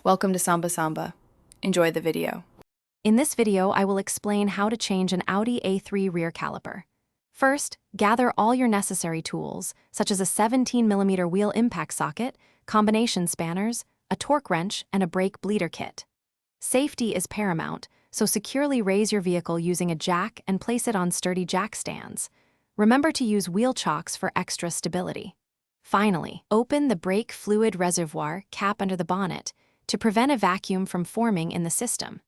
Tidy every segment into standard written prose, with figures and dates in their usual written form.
Welcome to Samba Samba. Enjoy the video. In this video, I will explain how to change an Audi A3 rear caliper. First, gather all your necessary tools, such as a 17mm wheel impact socket, combination spanners, a torque wrench, and a brake bleeder kit. Safety is paramount, so securely raise your vehicle using a jack and place it on sturdy jack stands. Remember to use wheel chocks for extra stability. Finally, open the brake fluid reservoir cap under the bonnet to prevent a vacuum from forming in the system.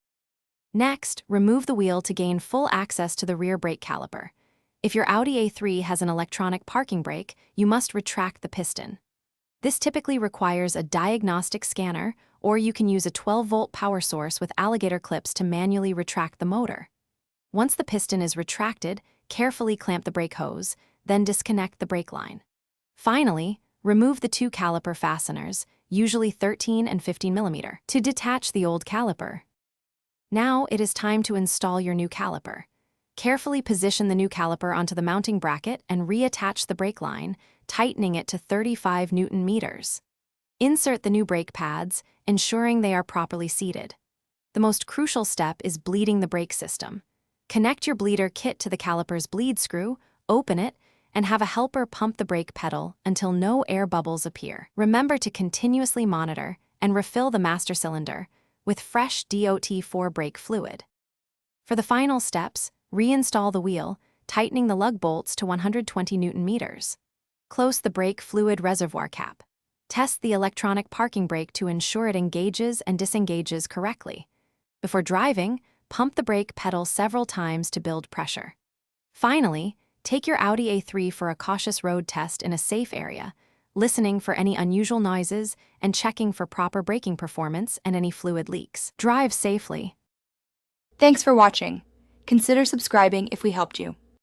Next, remove the wheel to gain full access to the rear brake caliper. If your Audi A3 has an electronic parking brake, you must retract the piston. This typically requires a diagnostic scanner, or you can use a 12-volt power source with alligator clips to manually retract the motor. Once the piston is retracted, carefully clamp the brake hose, then disconnect the brake line. Finally, remove the two caliper fasteners, usually 13 and 15mm, to detach the old caliper. Now it is time to install your new caliper. Carefully position the new caliper onto the mounting bracket and reattach the brake line, tightening it to 35 Nm. Insert the new brake pads, ensuring they are properly seated. The most crucial step is bleeding the brake system. Connect your bleeder kit to the caliper's bleed screw, open it, and have a helper pump the brake pedal until no air bubbles appear. Remember to continuously monitor and refill the master cylinder with fresh DOT4 brake fluid. For the final steps, reinstall the wheel, tightening the lug bolts to 120 Nm. Close the brake fluid reservoir cap. Test the electronic parking brake to ensure it engages and disengages correctly. Before driving, pump the brake pedal several times to build pressure. Finally, take your Audi A3 for a cautious road test in a safe area, listening for any unusual noises and checking for proper braking performance and any fluid leaks. Drive safely. Thanks for watching. Consider subscribing if we helped you.